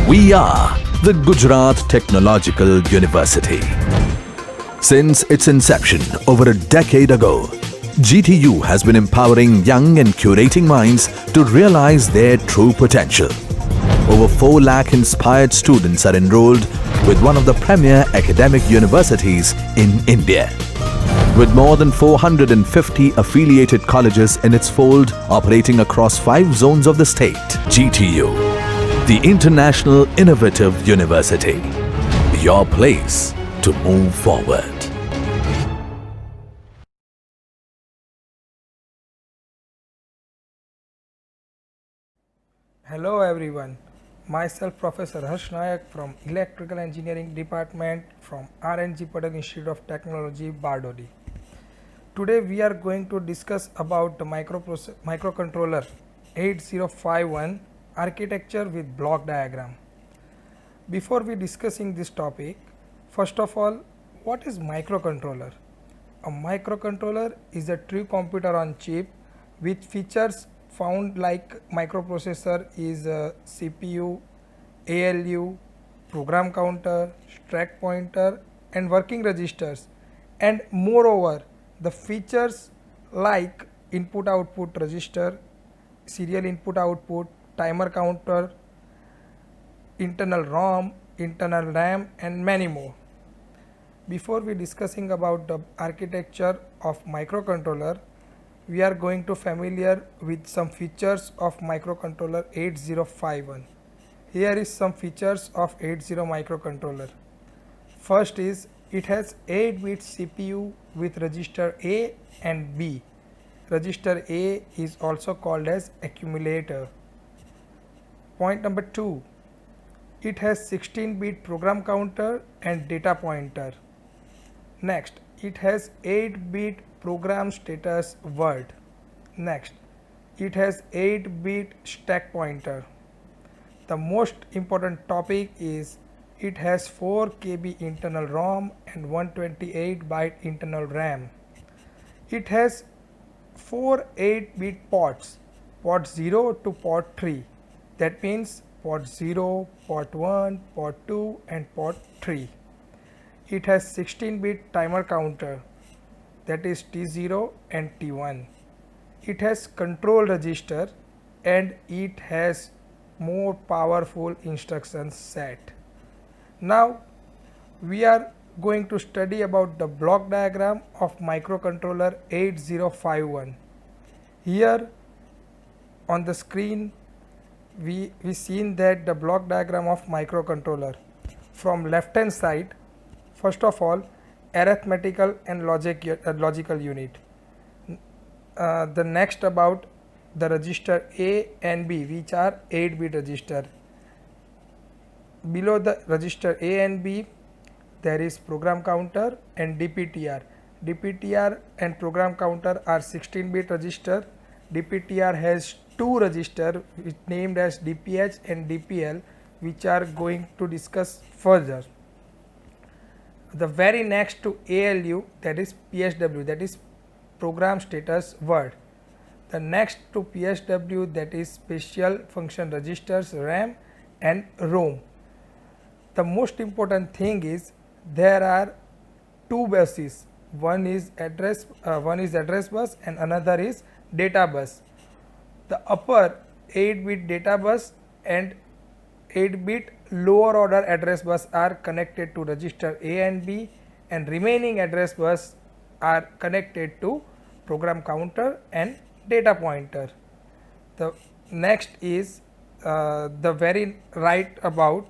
We are the Gujarat Technological University. Since its inception over a decade ago, GTU has been empowering young and curating minds to realize their true potential. Over 4 lakh inspired students are enrolled with one of the premier academic universities in India. With more than 450 affiliated colleges in its fold operating across 5 zones of the state, GTU, the International Innovative University, your place to move forward. Hello everyone, myself Professor Harsh Nayak from Electrical Engineering Department from R.N.G. Patel Institute of Technology, Bardoli. Today we are going to discuss about the microcontroller 8051 architecture with block diagram. Before we discussing this topic, first of all, what is microcontroller? A microcontroller is a true computer on chip with features found like microprocessor is a CPU, ALU, program counter, stack pointer and working registers, and moreover the features like input output register, serial input output, timer counter, internal ROM, internal RAM and many more. Before we discussing about the architecture of microcontroller, we are going to familiar with some features of microcontroller 8051. Here is some features of 80 microcontroller. First is it has 8-bit CPU with register A and B. Register A is also called as accumulator. Point number 2, it has 16-bit program counter and data pointer. Next, it has 8-bit program status word. Next, it has 8-bit stack pointer. The most important topic is it has 4 KB internal ROM and 128-byte internal RAM. It has 4 8-bit ports, port 0 to port 3. That means port 0, port 1, port 2 and port 3. It has 16-bit timer counter, that is T0 and T1. It has control register and it has more powerful instruction set. Now we are going to study about the block diagram of microcontroller 8051. Here on the screen we seen that the block diagram of microcontroller. From left hand side, first of all, arithmetical and logical unit. The next about the register A and B, which are 8-bit register. Below the register A and B, there is program counter and DPTR. DPTR and program counter are 16-bit register. DPTR has 2 register which named as DPH and DPL, which are going to discuss further. The very next to ALU, that is PSW, that is program status word. The next to PSW, that is special function registers, RAM and ROM. The most important thing is there are 2 buses. One is address bus and another is data bus. The upper 8-bit data bus and 8-bit lower order address bus are connected to register A and B, and remaining address bus are connected to program counter and data pointer. The next is the very right about,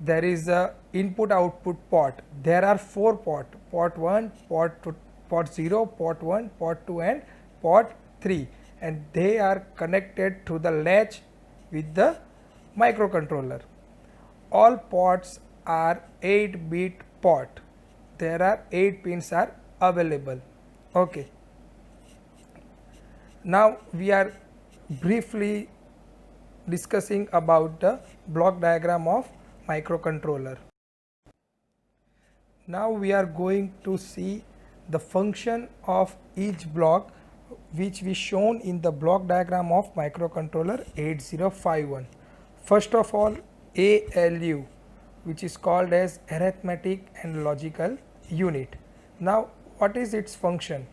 there is a input output port. There are 4 port 1, port 0, port 1, port 2 and port 3, and they are connected to the latch with the microcontroller. All ports are 8-bit port. There are 8 pins are available. Okay. Now we are briefly discussing about the block diagram of microcontroller. Now we are going to see the function of each block which we shown in the block diagram of microcontroller 8051. First of all, ALU, which is called as arithmetic and logical unit. Now, what is its function?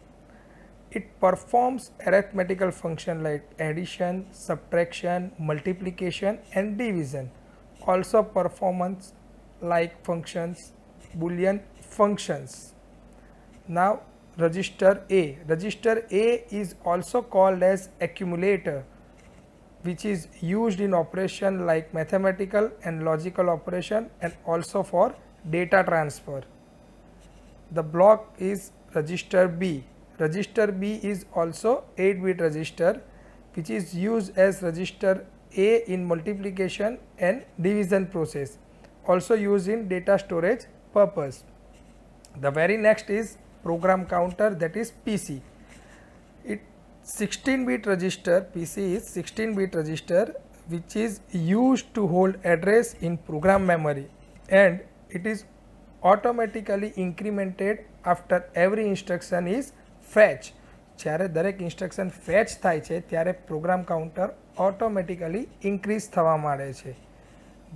It performs arithmetical function like addition, subtraction, multiplication and division. Also performance like functions, Boolean functions. Now register A. Register A is also called as accumulator, which is used in operation like mathematical and logical operation and also for data transfer. The block is register B. Register B is also 8-bit register, which is used as register A in multiplication and division process, also used in data storage purpose. The very next is program counter, that is PC. It 16-bit register, PC is 16-bit register, which is used to hold address in program memory, and it is automatically incremented after every instruction is fetch. જ્યારે દરેક instruction fetch થાય છે ત્યારે program counter automatically increase થવા માંડે છે.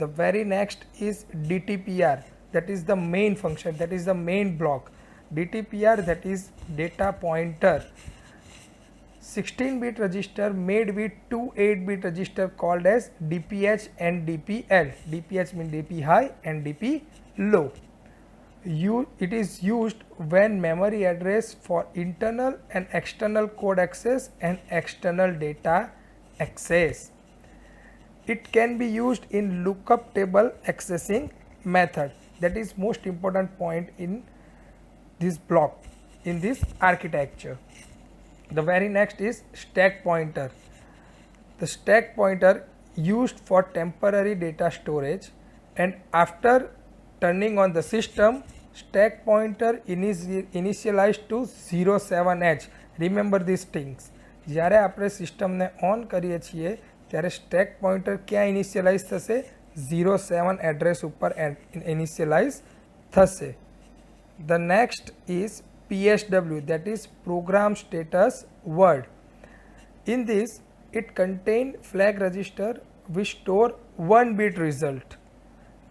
The very next is DTPR, that is the main function, that is the main block. DTPR, that is data pointer. 16-bit register made with two 8-bit register called as DPH and DPL. DPH means DP high and DP low. It is used when memory address for internal and external code access and external data access. It can be used in lookup table accessing method. That is most important point in this block, in this architecture. The very next is stack pointer. The stack pointer used for temporary data storage, and after turning on the system, stack pointer initialized to 07H. Remember these things. જ્યારે આપણે સિસ્ટમને on કરીએ છીએ ત્યારે stack pointer ક્યાં initialize થશે? 07 address ઉપર initialize થશે. The next is PSW, that is program status word. In this, it contains flag register which store 1-bit result.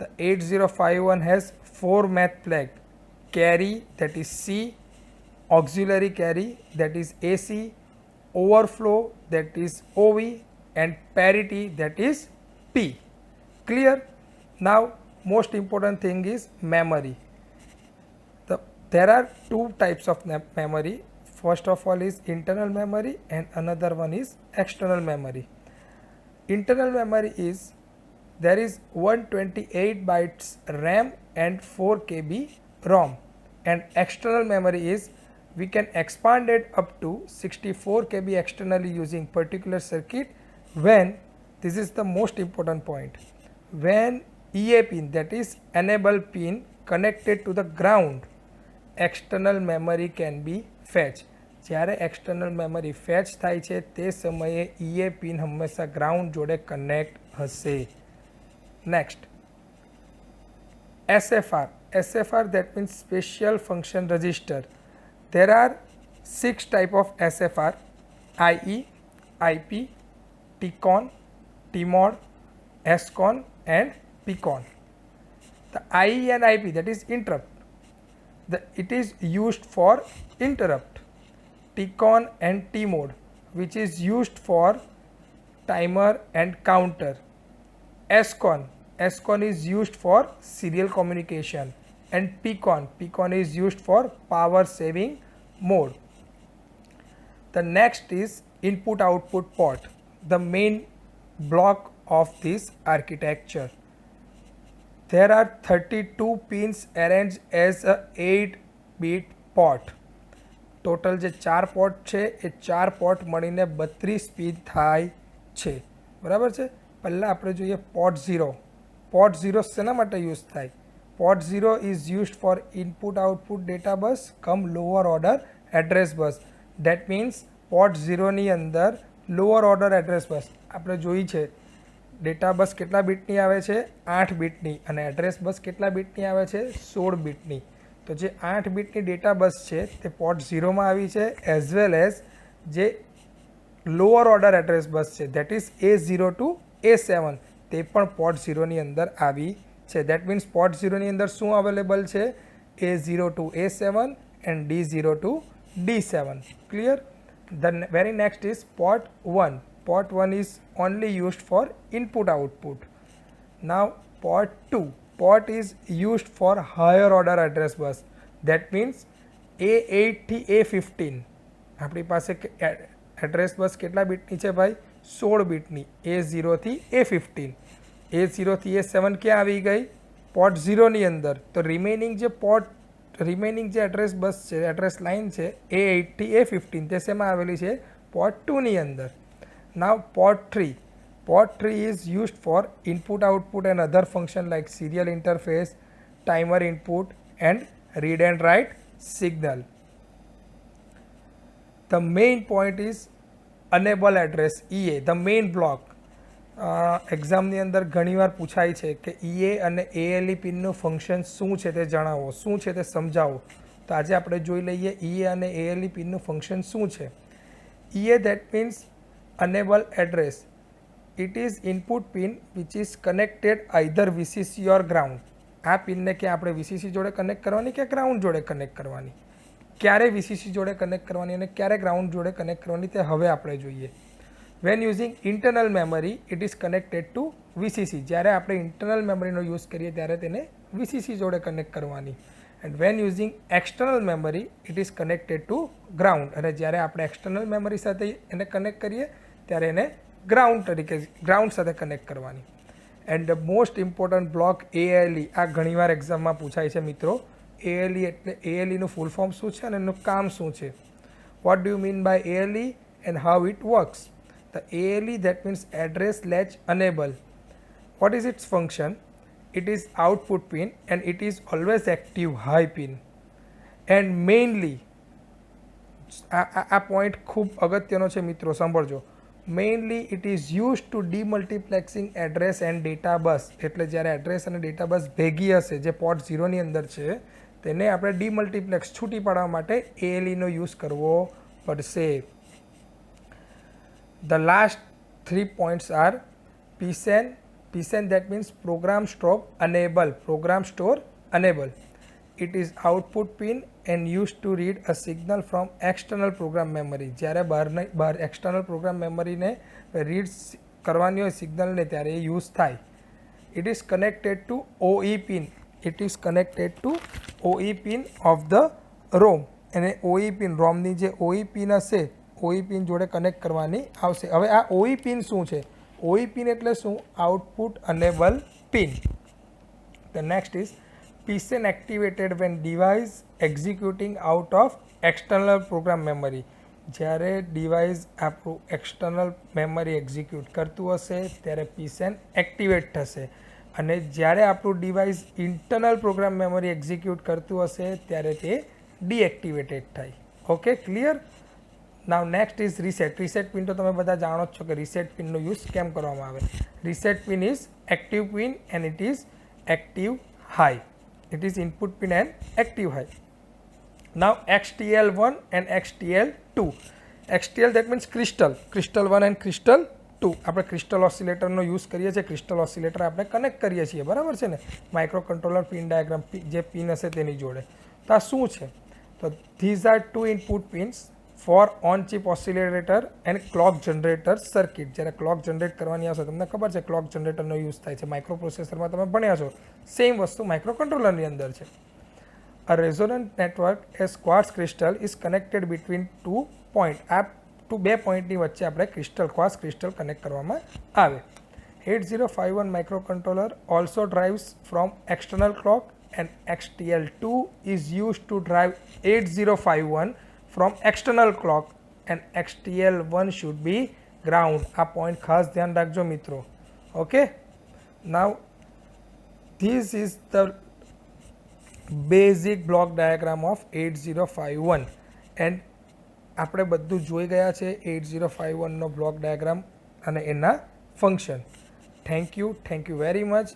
The 8051 has 4 math flag: carry, that is C; auxiliary carry, that is AC; overflow, that is OV; and parity, that is P. Clear? Now most important thing is memory. There are two types of memory. First of all is internal memory and another one is external memory. Internal memory is there is 128 bytes RAM and 4 KB ROM, and external memory is we can expand it up to 64 KB externally using particular circuit when, this is the most important point, when EA pin, that is enable pin, connected to the ground, external memory can be fetched. જ્યારે external memory fetch થાય છે તે સમયે EA pin હંમેશા ground જોડે connect હશે. Next, SFR. SFR, that means special function register. There are 6 type of SFR: IE, IP, TCON, TMOD, SCON and PCON. The IE and IP, that is interrupt. It is used for interrupt. TCON and TMOD, which is used for timer and counter. SCON is used for serial communication, and PCON is used for power saving mode. The next is input output port, the main block of this architecture. There are 32 pins arranged as a 8-bit port. Total જે 4 port છે એ 4 port મળીને 32 speed થાય છે. બરાબર છે. પહેલાં આપણે જોઈએ પોર્ટ 0. પોર્ટ 0 શેના માટે યુઝ થાય? Port 0 is used for input output data bus cum lower order address bus. That means port 0ની અંદર લોઅર ઓર્ડર એડ્રેસ બસ આપણે જોઈ છે. ડેટા બસ કેટલા બીટની આવે છે? 8 બીટની, અને એડ્રેસ બસ કેટલા બીટની આવે છે? 16 બીટની. તો જે 8 બીટની ડેટા બસ છે તે પોર્ટ 0માં આવી છે, એઝ વેલ એઝ જે લોઅર ઓર્ડર એડ્રેસ બસ છે, that is A0 to A7, તે પણ પોર્ટ 0ની અંદર આવી છે. દેટ મીન્સ પોર્ટ 0ની અંદર શું અવેલેબલ છે? A0 to A7 and D0 to D7. Clear? The very next is port 1. Port 1 is only used for input output. Now port 2. Port is used for higher order address bus. That means A8 થી A15 આપણી પાસે address bus કેટલા બીટની છે ભાઈ? 16 બીટની. A0 થી A15. A0 થી A7 ક્યાં આવી ગઈ? પોર્ટ 0ની અંદર. તો રિમેનિંગ જે એડ્રેસ બસ છે, એડ્રેસ લાઇન છે A8 થી A15, તે શેમાં આવેલી છે? પોર્ટ 2ની અંદર. નાવ port 3. Port 3 is used for input output and other function like serial interface, timer input and read and write signal. The main point is enable address EA, the main block. એક્ઝામની અંદર ઘણીવાર પૂછાય છે કે EA અને ALE પિનનું function શું છે તે જણાવો, શું છે તે સમજાવો. તો આજે આપણે જોઈ લઈએ EA અને ALE પિનનું ફંક્શન શું છે. EA that means enable address. It is input pin which is connected either VCC or ground. આ પિનને કે આપણે VCC જોડે કનેક્ટ કરવાની કે ગ્રાઉન્ડ જોડે કનેક્ટ કરવાની, ક્યારે VCC જોડે કનેક્ટ કરવાની અને ક્યારે ગ્રાઉન્ડ જોડે કનેક્ટ કરવાની તે હવે આપણે જોઈએ. When using internal memory it is connected to VCC. જ્યારે આપણે ઇન્ટરનલ મેમરીનો યુઝ કરીએ ત્યારે તેને VCC જોડે કનેક્ટ કરવાની. And when using external memory it is connected to ground. અને જ્યારે આપણે એક્સટર્નલ મેમરી સાથે એને કનેક્ટ કરીએ ત્યારે એને ગ્રાઉન્ડ સાથે કનેક્ટ કરવાની. And the most important block ALE. આ ઘણીવાર એક્ઝામમાં પૂછાય છે મિત્રો. ALE એટલે ALEનું ફૂલ ફોર્મ શું છે અને એનું કામ શું છે? What do you mean by ALE and how it works? The ALE that means address latch enable. What is its function? It is output pin and it is always active high pin. And mainly આ point ખૂબ અગત્યનો છે મિત્રો, સાંભળજો. Mainly it is use to demultiplexing address and data bus. એટલે જ્યારે address અને data bus ભેગી હશે જે પોર્ટ 0ની અંદર છે તેને આપણે ડીમલ્ટીપ્લેક્સ છૂટી પાડવા માટે ALEનો યુઝ કરવો પડશે. The last 3 points are PSEN. PSEN that means program store enable. Program store enable. It is output pin and used to read a signal from external program memory. જ્યારે બહાર એક્સટર્નલ પ્રોગ્રામ મેમરીને read કરવાની હોય સિગ્નલને ત્યારે એ use થાય. It is connected to OE pin. It is connected to OE pin of the ROM. અને OE pin ROMની જે OE pin હશે OE પિન જોડે કનેક્ટ કરવાની આવશે. હવે આ OE પિન શું છે? OE પિન એટલે શું? Output enable pin. The next is PSEN activated when device executing out of external program memory. જ્યારે ડિવાઇસ આપણું એક્સટર્નલ મેમરી એક્ઝિક્યુટ કરતું હશે ત્યારે PSEN એક્ટિવેટ થશે. અને જ્યારે આપણું device internal program memory execute કરતું હશે ત્યારે તે ડીએક્ટિવેટેડ થાય. Okay, clear? Now next is reset. Reset pin તો તમે બધા જાણો જ છો કે રીસેટ પિનનો યુઝ કેમ કરવામાં આવે. Reset pin is active pin and it is active high. It is input pin and active high. Now XTL1 and XTL2. XTL that means crystal. Crystal 1 and crystal 2. આપણે ક્રિસ્ટલ ઓસિલેટરનો યુઝ કરીએ છીએ. Crystal oscillator આપણે connect કરીએ છીએ, બરાબર છે ને, microcontroller pin diagram જે પિન હશે તેની જોડે. તો આ શું છે? તો these are 2 input pins for on chip oscillator and clock generator circuit. જ્યારે ક્લોક જનરેટ કરવાની આવશે, તમને ખબર છે ક્લોક જનરેટરનો યુઝ થાય છે માઇક્રો પ્રોસેસરમાં, તમે ભણ્યા છો. સેમ વસ્તુ માઇક્રો કંટ્રોલરની અંદર છે. A resonant network as quartz crystal is connected between 2 point. આ બે પોઈન્ટની વચ્ચે આપણે ક્વાર્ટઝ ક્રિસ્ટલ કનેક્ટ કરવામાં આવે. 8051 microcontroller also drives from external clock and XTL2 is used to drive 8051 from external clock and XTL1 should be ground. આ point ખાસ ધ્યાન રાખજો મિત્રો. Okay, now this is the basic block diagram of 8051 and આપણે બધું જોઈ ગયા છે 8051નો બ્લોક ડાયાગ્રામ અને એના function. Thank you very much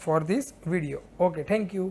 for this video. Okay, thank you.